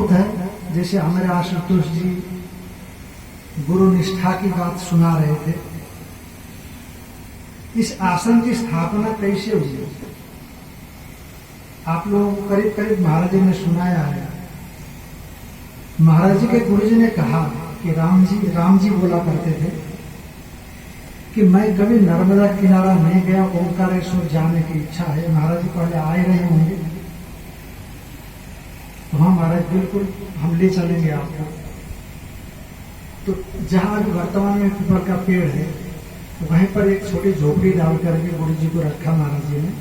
अद्भुत है। जैसे हमारे आशुतोष जी गुरु निष्ठा की बात सुना रहे थे। इस आश्रम की स्थापना कैसे हुई? आप लोगों को करीब करीब महाराज जी ने सुनाया है। महाराज जी के गुरु जी ने कहा कि राम जी बोला करते थे कि मैं कभी नर्मदा किनारा नहीं गया, ओंकारेश्वर जाने की इच्छा है। महाराज जी पहले आए रहे होंगे तो हाँ महाराज बिल्कुल हम ले चलेंगे आपको। तो जहां वर्तमान में पीपल का पेड़ है वहीं पर एक छोटी झोपड़ी डालकर के गुरु जी को रखा महाराज जी ने।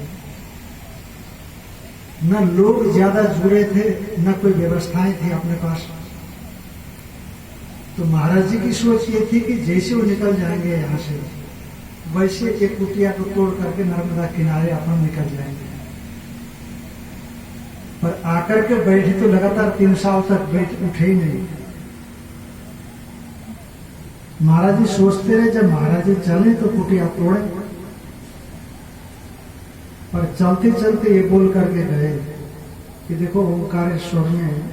न लोग ज्यादा जुड़े थे न कोई व्यवस्थाएं थी अपने पास। तो महाराज जी की सोच ये थी कि जैसे वो निकल जाएंगे यहाँ से वैसे एक कुटिया को तोड़ करके नर्मदा किनारे अपन निकल जाएंगे। पर आकर के बैठे तो लगातार 3 साल तक बैठ उठे ही नहीं। महाराज जी सोचते रहे जब महाराज जी चले तो कुटिया तोड़े। पर चलते चलते ये बोल करके गए कि देखो ओंकारेश्वर में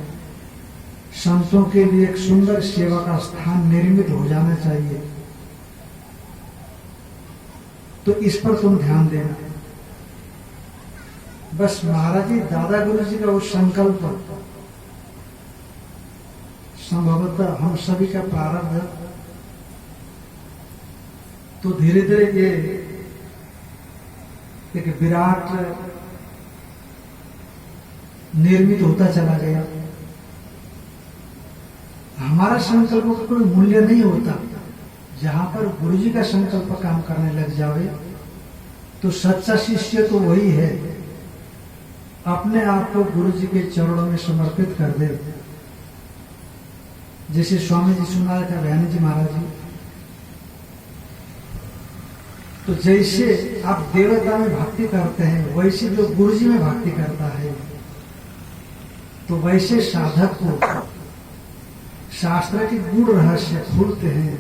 संतों के लिए एक सुंदर सेवा का स्थान निर्मित हो जाना चाहिए, तो इस पर तुम ध्यान देना। बस महाराज जी दादा गुरु जी का वो संकल्प संभवतः हम सभी का प्रारंभ है। तो धीरे धीरे ये एक विराट निर्मित होता चला गया। हमारा संकल्प का कोई मूल्य नहीं होता। जहां पर गुरु जी का संकल्प काम करने लग जावे तो सच्चा शिष्य तो वही है, अपने आप को गुरु जी के चरणों में समर्पित कर दे। जैसे स्वामी जी सुना था बहन जी महाराज जी, तो जैसे आप देवता में भक्ति करते हैं वैसे जो गुरु जी में भक्ति करता है तो वैसे साधक को शास्त्र के गूढ़ रहस्य खुलते हैं,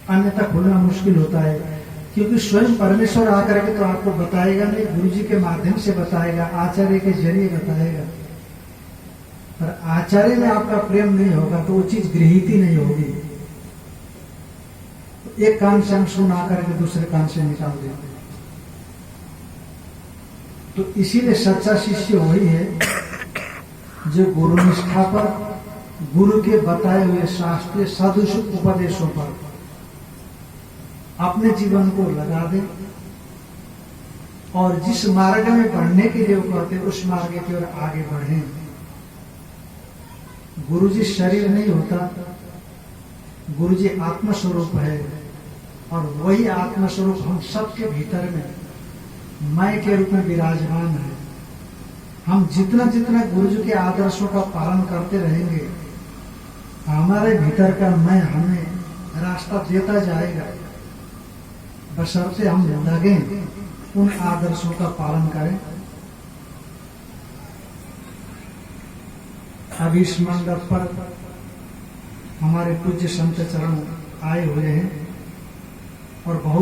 अन्यथा खुलना मुश्किल होता है। क्योंकि स्वयं परमेश्वर आकर के तो आपको बताएगा नहीं, गुरु जी के माध्यम से बताएगा, आचार्य के जरिए बताएगा। पर आचार्य में आपका प्रेम नहीं होगा तो वो चीज गृहीत नहीं होगी। एक कान से हम सुना करके दूसरे कान से निकाल देते हैं। तो इसीलिए सच्चा शिष्य वही है जो गुरु निष्ठा पर, गुरु के बताए हुए शास्त्रीय सदुष उपदेशों पर अपने जीवन को लगा दे और जिस मार्ग में बढ़ने के लिए वो कहते उस मार्ग की ओर आगे बढ़े। गुरु जी शरीर नहीं होता, गुरु जी आत्मस्वरूप है और वही आत्मस्वरूप हम सबके भीतर में मैं के रूप में विराजमान है। हम जितना जितना गुरु जी के आदर्शों का पालन करते रहेंगे हमारे भीतर का मैं हमें रास्ता देता जाएगा, बशर्ते हम लगे उन आदर्शों का पालन करें। अभी इस मंडप पर हमारे पूज्य संत चरण आए हुए हैं और बहुत